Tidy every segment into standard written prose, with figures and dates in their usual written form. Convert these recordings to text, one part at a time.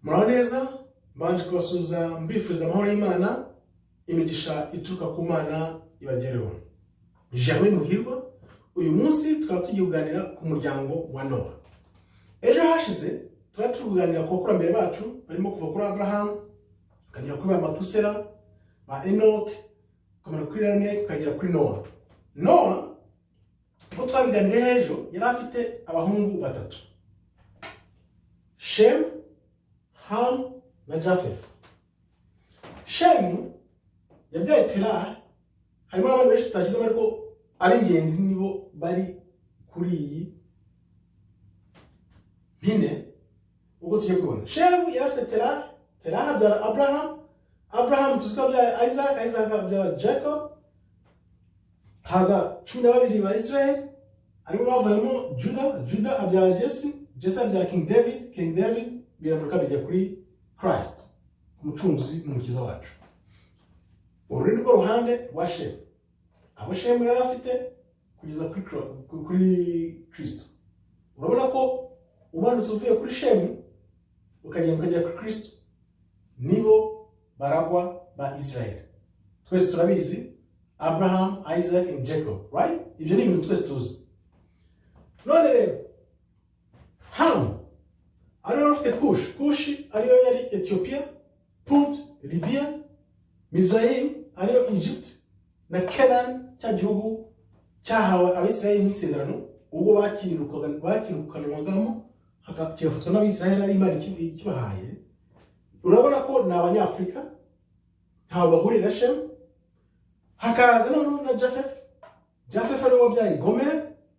Muraho neza, mbanje kubasuza mbifuriza amahoro y'Imana, imigisha ituruka ku Mana ibagereho. Ijambo muhirwa, uyu munsi tukaba tugiye kuganira ku muryango wa NOWA. Ejo hashize twari tuganira ku bakurambere bacu barimo kuva kuri Aburahamu, kugera kuri Baturutse, ba Amoko, kugera kuri Amoko, kugera kuri NOWA. NOWA uko twabiganiriye ejo yarafite abahungu batatu. Shemu, Hamu na Yafeti. Shemu yabyaye Tera, harimo abantu benshi tutashyizemo ariko ari ingenzi nibo bari kuri iyi mpine ubwo tugiye kubona. Shemu yarafite Tera, Tera abyara Aburahamu, Aburahamu tuzi ko abyara Isaka, Isaka abyara Yakobo, haza 12 ba Israel, aribo bavuyemo Juda abyara Jesse abyara King David biramuka bijya kuri Christ, umucunguzi n'umukiza wacu. Uru rwo ruhande wa Shemu. Abo Shemu yari afite kugeza kuri Kristo. Urabona ko umanutse uvuye kuri Shemu ukagenda kuri Kristo, nibo baragwa ba Israel. Twese turabizi Abraham, Isaac and Jacob, right? Ibyo ni ibintu twese tuzi. None rero Hamu ariyo afite Kush ariyo yari Ethiopia, Put, Libya, Mizraim ariyo Egypt, na Canaan cya gihugu cyahawe Abisiraheli n'isezerano ubwo bakirukanwagamo hagafatwa n'Abisiraheli ari Imana ikibahaye. Urabona ko ni Abanyafrika ntaho bahuriye na Shemu. Hakaza noneho na Yafeti ariwe wabyaye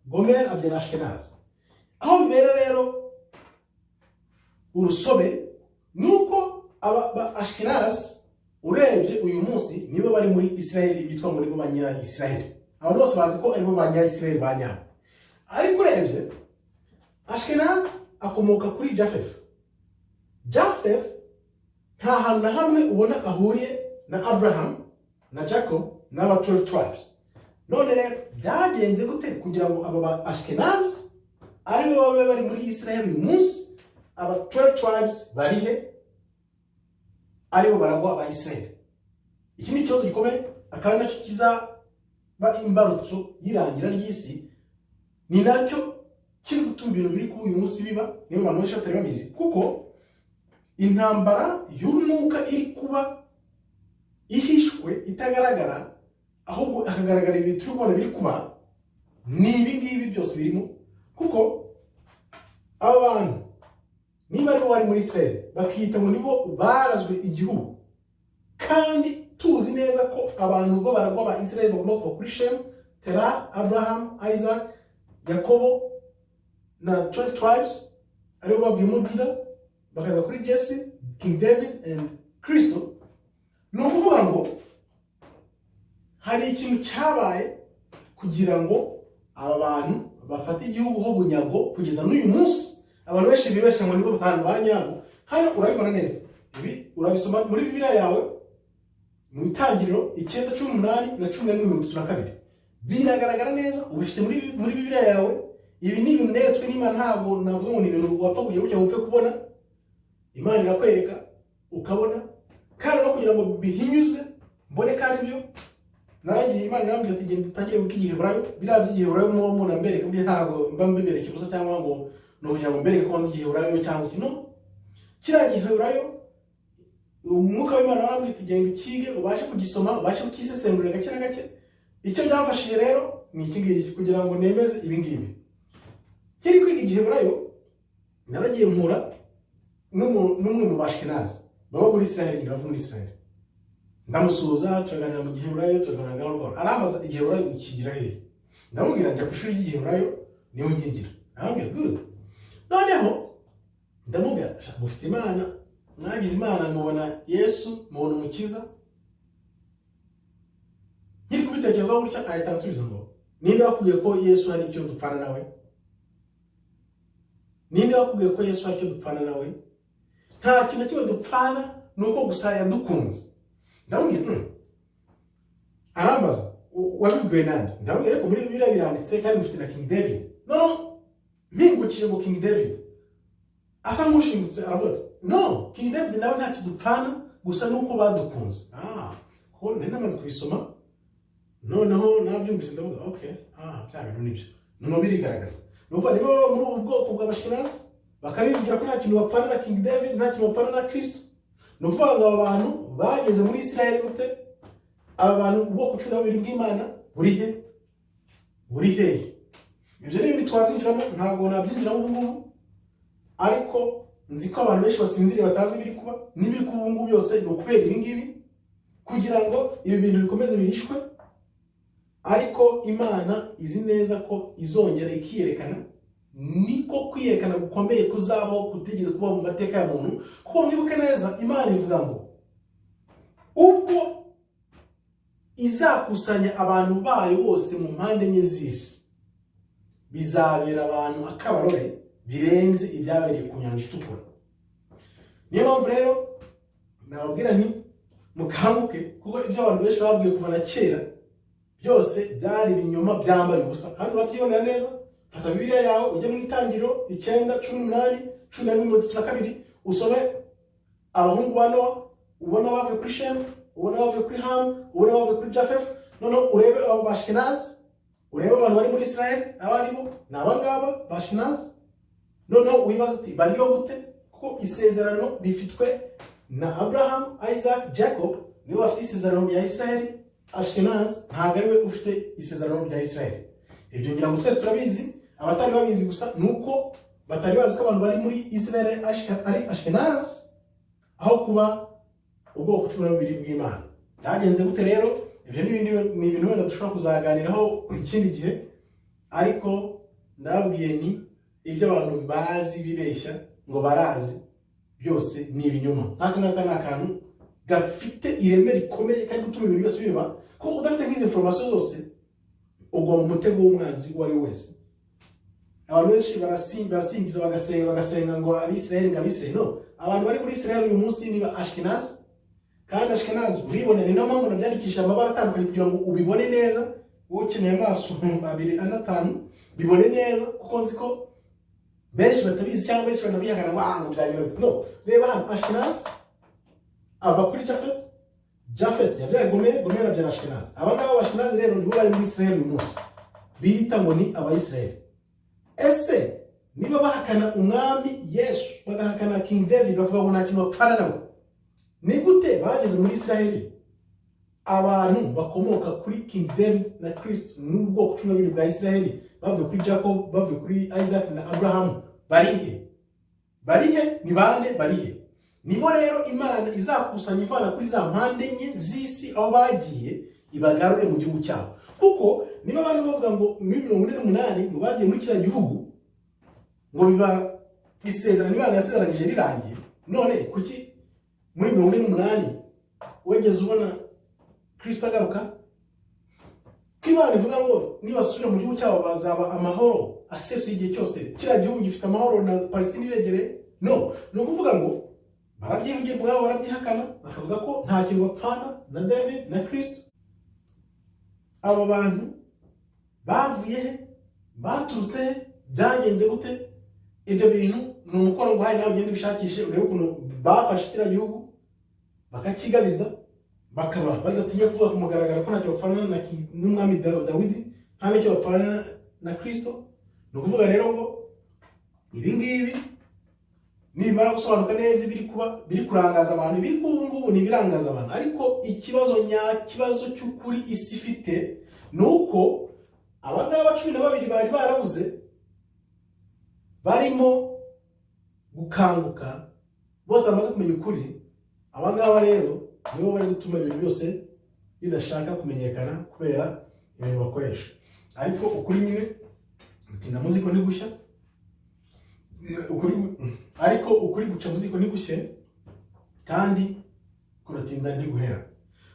Gomer abyara Ashkenazim. Aho bibera rero urusobe nuko aba Ashkenazim urebye uyu munsi nibo bari muri Israeli, bitwa muri bo banya Israeli. Abantu bose bazi ko aribo banya Israeli banya. Ariko urebye Ashkenazim akomoka kuri Yafeti. Yafeti nta hantu na hamwe ubona ahuriye na Abraham na Jacob n'aba 12 tribes. None rero byagenze gute kugira ngo aba Ashkenazim aribo babe bari muri Israeli uyu munsi, aba 12 tribes barihe aribo baragwa ba Israeli? Iki ni ikibazo gikomeye, akaba nacyo kizaba imbarutso y'irangira ry'isi, ni nacyo kiri gutuma ibintu biri kuba uyu munsi biba, niba abantu benshi batari babizi, kuko intambara y'umwuka iri kuba ihishwe itagaragara, ahubwo hakagaragara ibintu turi kubona biri kuba, ni ibi ngibi byose birimo. Kuko aba bantu niba aribo bari muri Israeli bakiyita ngo nibo barazwe igihugu, kandi tuzi neza ko abantu bo baragwa ba Israeli bagomba kuva kuri Shemu, Tera, Abraham, Isaac, Yakobo na 12 tribes aribo bavuye muri Juda bakaza kuri Jesse, King David and Kristo. Ni ukuvuga ngo hari ikintu cyabaye kugira ngo aba bantu bafate igihugu ho bunyago kugeza n'uyu munsi. Abantu benshi bibeshya ngo nibo bantu banyago. Hano urabibona neza, ibi urabisoma muri Bibiliya yawe mu Itangiriro 9:18 na 11:32. Biragaragara neza, ubifite muri Bibiliya yawe. Ibi ni ibintu neretswe n'Imana, ntabwo navuga ngo ni ibintu wapfa kugira gutya wumve kubona. Imana irakwereka ukabona, kandi no kugira ngo bihinyuze mbone kandi byo naragiye Imana irambwira ati genda utangire kuko igiheburayo biriya by'igiheburayo mu nambere kubye ntabwo mba mbibereke gusa cyangwa ngo no kugira ngo mbereke ko nzi igiheburayo cyangwa kino kiriya giheburayo. Umwuka w'Imana arambwira ati genda ukige ubashe kugisoma, ubashe kukisesengurira gake na gake. Icyo byamfashije rero ni iki ngiki kugira ngo nemeze ibi ngibi. Kiri kwiga igiheburayo naragiye nkura n'umwe mu Ashkenazim baba muri Israeli, bava muri Israeli. Ndamusuhuza turaganira mu giheburayo, turaganira gahoro. Arambaza igiheburayo ukigira hehe? Ndamubwira njya ku ishuri ry'igiheburayo niho nyigira. Arambwira good. Noneho ndamubwira mufite Imana, mwagize Imana, mubona Yesu, mubona umukiza. Nkiri kubitekerezaho gutya ahita ansubiza ngo ninde wakubwiye ko Yesu hari icyo dupfana nawe? Ninde wakubwiye ko Yesu hari icyo dupfana nawe? Nta kintu kimwe dupfana, nuko gusa yadukunze. Ndamubwira arambaza wabibwiwe nande? Ndamubwira ko muri Bibiliya biranditse kandi mufite na King David. No mpingukije ngo King David asa nk'ushimutse aravuga ati no, King David nawe ntacyo dupfana gusa nuko badukunze. Ko nari namaze kubisoma noneho nabyumvise ndavuga okay, bya bintu nibyo noneho birigaragaza. Nuko nibo muri ubu bwoko bw'Abashkenazi bakabivugira ko nta kintu bapfana na King David, nta kintu bapfana na Kristo. No kuvuga ngo aba bantu bageze muri Isiraheli gute? Aba bantu ubwoko 12 bw'Imana buri hehe? Ibyo ni ibintu twazinjiramo, ntabwo nabyinjiramo ubu ngubu, ariko nzi ko abantu benshi basinziriye batazi ibiri kuba n'ibiri kuba ubu ngubu byose ni ukubera ibi ngibi, kugira ngo ibi bintu bikomeze bihishwe. Ariko Imana izi neza ko izongera ikiyerekana, niko kwiyerekana gukomeye kuzabaho kutigeze kuba mu mateka ya muntu. Kuko mwibuke neza Imana ivuga ngo ubwo izakusanya abantu bayo bose mu mpande enye z'isi, bizabera abantu akabarore birenze ibyabereye ku nyanja itukura. Niyo mpamvu rero nababwira nti mukanguke, kuko ibyo abantu benshi babwiye kuva na kera byose byari ibinyoma byambaye ubusa. Hano urabyibonera neza, fata Bibiliya yawe ujye mu Itangiriro 9:18, 11:32 usome abahungu ba Nowa, ubona bavuye kuri Shemu, ubona bavuye kuri Hamu, ubona bavuye kuri Yafeti. Noneho urebe abo Bashkenazi, urebe abantu bari muri Isiraheli abaribo ni abangaba Bashkenazi. Noneho wibaza uti bariyo gute? Kuko isezerano rifitwe na Aburahamu, Isaka, Yakobo, niwe bafite isezerano rya Isiraheli. Ashkenaz ntabwo ari we ufite isezerano rya Isiraheli. Ibyo ngira ngo twese turabizi, abatari babizi gusa nuko batari bazi ko abantu bari muri Isiraheli ari Ashkenaz, aho kuba ubwoko 12 bw'Imana. Byagenze gute rero? Ibyo ni ibintu wenda dushobora kuzaganiraho ikindi gihe, ariko ndababwiye ni ibyo abantu bazi bibeshya ngo barazi byose ni ibinyoma. Nk'aka ni akantu gafite ireme rikomeye kandi gutuma ibintu byose biba, ko udafite nk'izi information zose ugwa mu mutego w'umwanzi uwo ari wese. Abantu benshi barasingiza bagasenga ngo Abisiraheli ng'Abisiraheli. No, abantu bari muri Isiraheli uyu munsi ni Ashkenazi, kandi Ashkenazi uribone. Ni nayo mpamvu nabyandikisha amabara atandukanye kugira ngo ubibone neza. Wowe ukeneye amaso 2 bibone neza, kuko nzi ko benshi batabizi cyangwa benshi banabihakana ngo byagira. No, reba hano Ashkenazi ava kuri Yafeti yabyaye Gomera abyara Ashkenazi. Abangaba Abashkenazi rero nibo bari muri Isiraheli uyu munsi, bita ngo ni Abayisiraheli. Ese niba bahakana umwami Yesu, bagahakana King David, bakavuga ngo nta kintu bapfana nawe, ni gute bageze muri Isiraheli abantu bakomoka kuri King David na Kristo n'ubwoko 12 bwa Isiraheli, bavuye kuri Yakobo, bavuye kuri Isaka na Aburahamu? Barihe? Ni bande? Barihe? Nibo rero Imana izakusanya ivana kuri za mpande enye z'isi aho bagiye, ibagarure mu gihugu cyabo. Kuko niba abantu bavuga ngo muri 48 ngo bagiye muri kiriya gihugu, ngo biba isezerano Imana yasezeranije rirangiye, none kuki muri 48 wegeze ubona Kristo agaruka? Ko Imana ivuga ngo nibasubira mu gihugu cyabo bazaba amahoro asesuye igihe cyose, kiriya gihugu gifite amahoro na Palestine ibegereye. No, ni ukuvuga ngo barabyivugira bwabo, barabyihakana, bakavuga ko nta kintu bapfana na David na Kristo. Abo bantu bavuye he? Baturutse he? Byagenze gute? Ibyo bintu ni umukoro ngo hari nawe ugenda ubishakishe, urebe ukuntu bafashe kiriya gihugu bakakigabiza, bakaba badatinya kuvuga ku mugaragaro ko ntacyo bapfana n'umwami Dawidi, nta n'icyo bapfana na Kristo. Ni ukuvuga rero ngo ibi ngibi nibimara gusobanuka neza ibiri kuba biri kurangaza abantu, biri kuba ngubu ni birangaza abantu. Ariko ikibazo cy'ukuri isi ifite nuko abangaba 12 bari barabuze, barimo gukanguka, bose bamaze kumenya ukuri. Abangaba rero nibo bari gutuma ibintu byose bidashaka kumenyekana kubera ibintu bakoresha. Ariko ukuri nyine utinda muziko ni gushya, ariko ukuri guca muziko ni gushye, kandi kuratinda ndi guhera.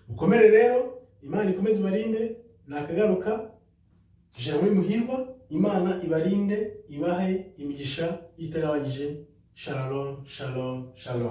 Mukomere rero, Imana ikomeze ibarinde. Nakagaruka Shemu muhirwa, Imana ibarinde, ibahe imigisha itagabanyije. Shalom, shalom, shalom.